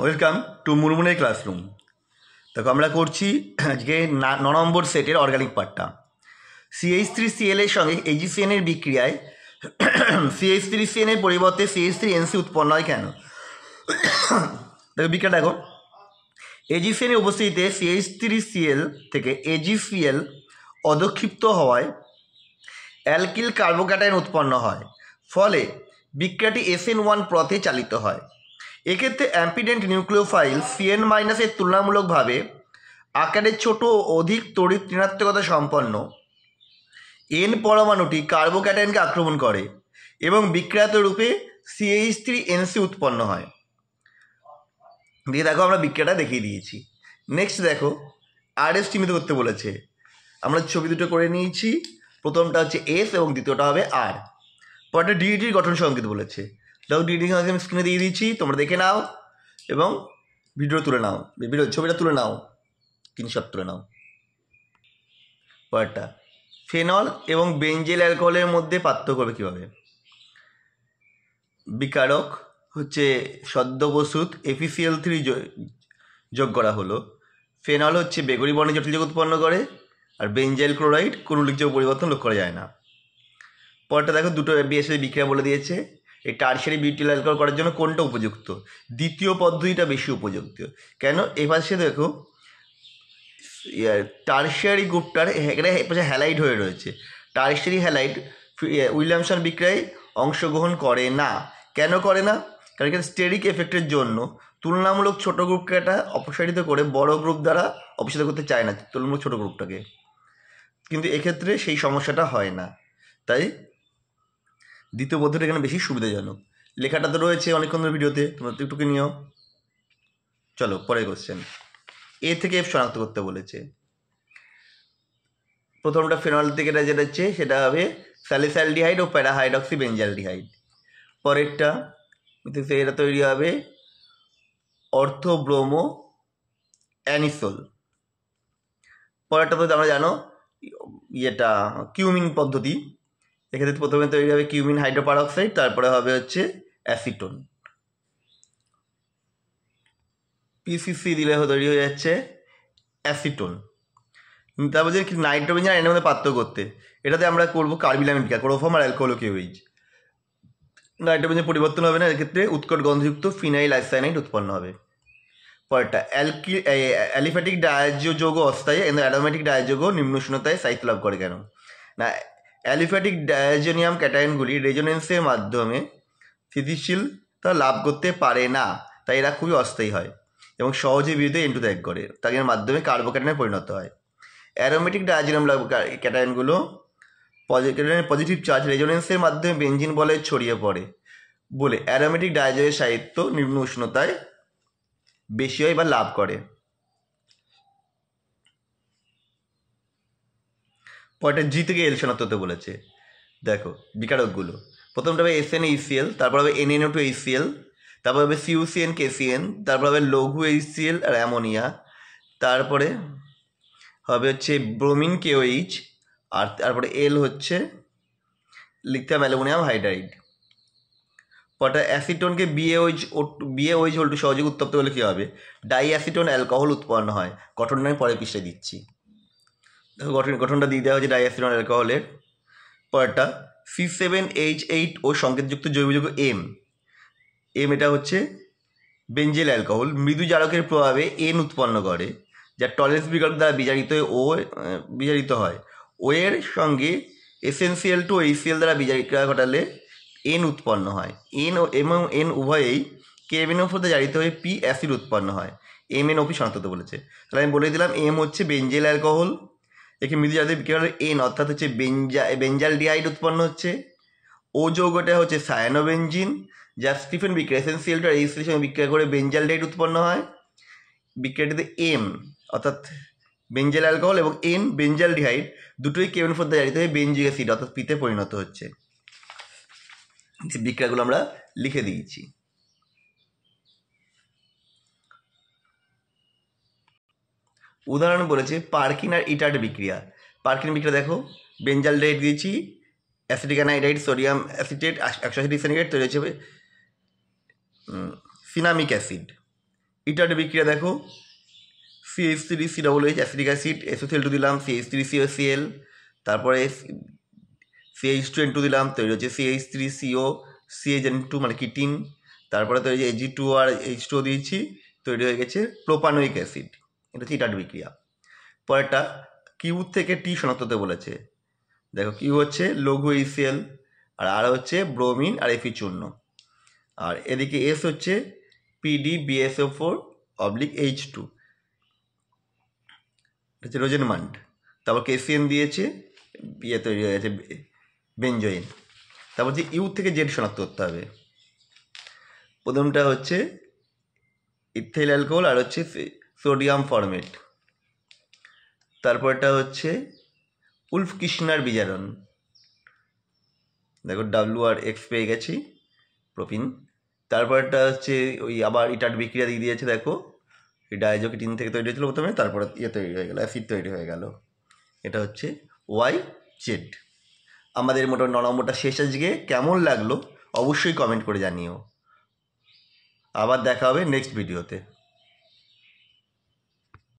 Welcome to মুরমুনের classroom. দেখো আমরা করছি আজকে 9 নম্বর সেটের অর্গানিক পার্টটা। CH3Cl এর সঙ্গে AgCN এর বিক্রিয়ায় CH3CN এর পরিবর্তে CH3NC উৎপন্ন হয় কেন? দেখো বিক্রিয়া দেখো, AgCN এর উপস্থিতিতে CH3Cl থেকে AgCl অধক্ষিপ্ত হওয়ায় অ্যালকিল কার্বোক্যাটায়ন উৎপন্ন হয়, ফলে বিক্রিয়াটি SN1 পথে চালিত হয়। এক্ষেত্রে অ্যাম্পিডেন্ট নিউক্লিওফাইল CN- এর তুলনামূলকভাবে আকারে ছোট ও অধিক তড়িৎ ঋণাত্মকতা সম্পন্ন N পরমাণুটি কার্বোক্যাটায়নকে আক্রমণ করে এবং বিক্রিয়াত রূপে CH3NC উৎপন্ন হয়। দিয়ে দেখো আমরা বিক্রিয়াটা দেখিয়ে দিয়েছি। নেক্সট দেখো RS চিহ্নিত করতে বলেছে, আমরা ছবি দুটো করে নিয়েছি। প্রথমটা হচ্ছে S এবং দ্বিতীয়টা হবে R। পরে ডিইটির গঠন সংকেত বলেছে, দেখো ডিইটি আমি স্ক্রিনে দিয়ে দিয়েছি, তোমরা দেখে নাও এবং ভিডিও তুলে নাও, ছবিটা তুলে নাও, স্ক্রিনশট তুলে নাও। পরেরটা ফেনল এবং বেঞ্জিল অ্যালকোহলের মধ্যে পার্থক্য করবে কীভাবে? বিকারক হচ্ছে সদ্য প্রস্তুত FeCl3 যোগ করা হলো। ফেনল হচ্ছে বেগুনি বর্ণের জটিল যৌগ উৎপন্ন করে, আর বেঞ্জাইল ক্লোরাইড কোনো উল্লেখযোগ্য পরিবর্তন লক্ষ্য করা যায় না। পরটা দেখো দুটো বিএসএ বিক্রিয়া বলে দিয়েছে। এই টারশিয়ারি বিউটিল অ্যালকোহল করার জন্য কোনটা উপযুক্ত? দ্বিতীয় পদ্ধতিটা বেশি উপযুক্ত। কেন? এই পাশে দেখো টারশিয়ারি গ্রুপটার এখানে হ্যালাইড হয়ে রয়েছে। টারশিয়ারি হ্যালাইড উইলিয়ামসন বিক্রিয়ায় অংশগ্রহণ করে না। কেন করে না? কারণ এখানে স্টেরিক এফেক্টের জন্য তুলনামূলক ছোট গ্রুপকে এটা অপসারিত করে বড় গ্রুপ দ্বারা অপসারিত করতে চায় না তুলনামূলক ছোট গ্রুপটাকে, কিন্তু এক্ষেত্রে সেই সমস্যাটা হয় না। তাই দ্বিতীয় পদ্ধতিটা এখানে বেশি সুবিধাজনক। লেখাটা তো রয়েছে অনেকক্ষণ ধরে ভিডিওতে, তোমরা একটু নিও। চলো পরের কোশ্চেন। A থেকে F শনাক্ত করতে বলেছে। প্রথমটা ফেনল থেকে যেটা হচ্ছে সেটা হবে স্যালিসাইলডিহাইড ও প্যারাহাইড্রক্সি বেঞ্জালডিহাইড। পরেরটা এটা তৈরি হবে অর্থোব্রোমো অ্যানিসোল। পরেরটা তো আমরা জানো ইয়েটা কিউমিন পদ্ধতি। এক্ষেত্রে প্রথমে তৈরি হবে কিউমিন হাইড্রোপারঅক্সাইড, তারপরে হবে হচ্ছে অ্যাসিটোন। PCC দিলে তৈরি হয়ে যাচ্ছে অ্যাসিটোন। তারপর যে নাইট্রোবেঞ্জিন আর এর মধ্যে পার্থক্য করতে, এটাতে আমরা করবো কার্বিলামিন বিক্রিয়া, ক্লোরোফর্ম আর অ্যালকোহলিক। নাইট্রোবেঞ্জিন পরিবর্তন হবে না, এক্ষেত্রে উৎকট গন্ধযুক্ত ফিনাইল আইসায়ানাইড উৎপন্ন হবে। পরেরটা অ্যালিফ্যাটিক ডায়াজো যৌগ অস্থায়ী, অ্যারোমেটিক ডায়াযৌগ নিম্ন উষ্ণতায় স্থায়িত্ব লাভ করে কেন? না, অ্যালিফ্যাটিক ডায়াজোনিয়াম ক্যাটায়নগুলি রেজোনেন্সের মাধ্যমে স্থিতিশীলতা লাভ করতে পারে না, তাই এরা খুবই অস্থায়ী হয় এবং সহজে বিরুদ্ধে N2 ত্যাগ করে, তাদের মাধ্যমে কার্বোক্যাটায়নে পরিণত হয়। অ্যারোমেটিক ডায়াজোনিয়াম ক্যাটায়নগুলো পজিটিভ চার্জ রেজোনেন্সের মাধ্যমে বেঞ্জিন বলে ছড়িয়ে পড়ে বলে অ্যারোমেটিক ডায়াজোনের সাহিত্য নিম্ন উষ্ণতায় বেশি হয় বা লাভ করে। পরেরটা G থেকে L শনাক্ত করতে বলেছে। দেখো বিকারকগুলো, প্রথমটা হবে SnHCl, তারপর হবে NNO2HCl, তারপর হবে CuCN-KCN, তারপর হবে লঘু HCl আর অ্যামোনিয়া, তারপরে হবে হচ্ছে ব্রোমিন KOH, আর তারপরে L হচ্ছে লিথিয়াম অ্যালুমিনিয়াম হাইড্রাইড। পরটা অ্যাসিটোনকে BaOH সহযোগে উত্তপ্ত হলে কী হবে? ডাইঅ্যাসিটোন অ্যালকোহল উৎপন্ন হয়। গঠনটা আমি পরের পৃষ্ঠায় দিচ্ছি। দেখো গঠনটা দিয়ে দেওয়া হচ্ছে ডাইঅ্যাসিটোন অ্যালকোহলের। পরেরটা C7H8 ও সংকেতযুক্ত জৈব যৌগ M এটা হচ্ছে বেঞ্জিল অ্যালকোহল। মৃদু জারকের প্রভাবে N উৎপন্ন করে, যা টলেন্স বিকারক দ্বারা বিজারিত হয়। ও এর সঙ্গে SnCl2 ও HCl দ্বারা বিজারিক্রিয়া ঘটালে N উৎপন্ন হয়। N এবং N উভয়েই KMnO হতে জারিত হয়ে P অ্যাসিড উৎপন্ন হয়। MnOP শনাক্ত করতে বলেছে। তাহলে আমি বলে দিলাম M হচ্ছে বেঞ্জিল অ্যালকোহল, একে মৃদু জারকের বিক্রিয়া N অর্থাৎ হচ্ছে বেঞ্জালডিহাইড উৎপন্ন হচ্ছে। ও যৌগটা হচ্ছে সায়ানোবেঞ্জিন, যা স্টিফেন বিক্রিয়া SnCl2 আর HCl এর সঙ্গে বিক্রিয়া করে বেঞ্জালডিহাইড উৎপন্ন হয়। বিক্রিয়াটিতে M অর্থাৎ বেঞ্জিল অ্যালকোহল এবং N বেঞ্জালডিহাইড দুটোই KMnO দ্বারা জারিত হয়ে বেঞ্জিক অ্যাসিড অর্থাৎ পিতে পরিণত হচ্ছে। যে বিক্রিয়াগুলো আমরা লিখে দিয়েছি। উদাহরণ বলেছে পার্কিন আর ইটার্ড বিক্রিয়া। পার্কিন বিক্রিয়া দেখো, বেঞ্জালডিহাইড দিয়েছি, অ্যাসিটিক অ্যানাইডাইড, সোডিয়াম অ্যাসিটেট 180 সেন্টিগ্রেড তৈরি হচ্ছে সিনামিক অ্যাসিড। ইটার বিক্রিয়া দেখো, CH3COOH অ্যাসিডিক অ্যাসিড, SO2 দিলাম, CH3COCl, তারপরে CH2N2 দিলাম, তৈরি হচ্ছে CH3CO CHN2 মানে কিটিন, তারপরে তৈরি হচ্ছে Ag2 আর H2O দিয়েছি, তৈরি হয়ে গেছে প্রোপানোয়িক অ্যাসিড। এটা হচ্ছে ইটার বিক্রিয়া। পরেরটা কিউ থেকে টি শনাক্ত করতে বলেছে। দেখো কিউ হচ্ছে লঘু HCl, আর হচ্ছে ব্রোমিন আর Fe চূর্ণ, আর এদিকে এস হচ্ছে PDBSO4/H2, এটা হচ্ছে রোজেনমান্ড। তারপর KCN দিয়েছে, ইয়ে তৈরি হয়ে গেছে বেঞ্জোইন। তারপর যে ইউ থেকে জেড শনাক্ত করতে হবে। প্রথমটা হচ্ছে ইথাইল অ্যালকোহল আর হচ্ছে সোডিয়াম ফরমেট। তারপরটা হচ্ছে উলফ কিশনার বিজারণ, দেখো WR-X পেয়ে গেছি, প্রোপিন। তারপরটা হচ্ছে ওই আবার ইটার বিক্রিয়া দিয়ে দিয়েছে, দেখো এই ডাইজোকিটিন থেকে তৈরি হয়েছিল প্রথমে, তারপরে ইয়ে তৈরি হয়ে গেল, অ্যাসিড তৈরি হয়ে গেল। এটা হচ্ছে YZ। আমাদের মোটামুটি 9 নম্বরটা শেষ। আজকে কেমন লাগলো অবশ্যই কমেন্ট করে জানিও। আবার দেখা হবে নেক্সট ভিডিওতে।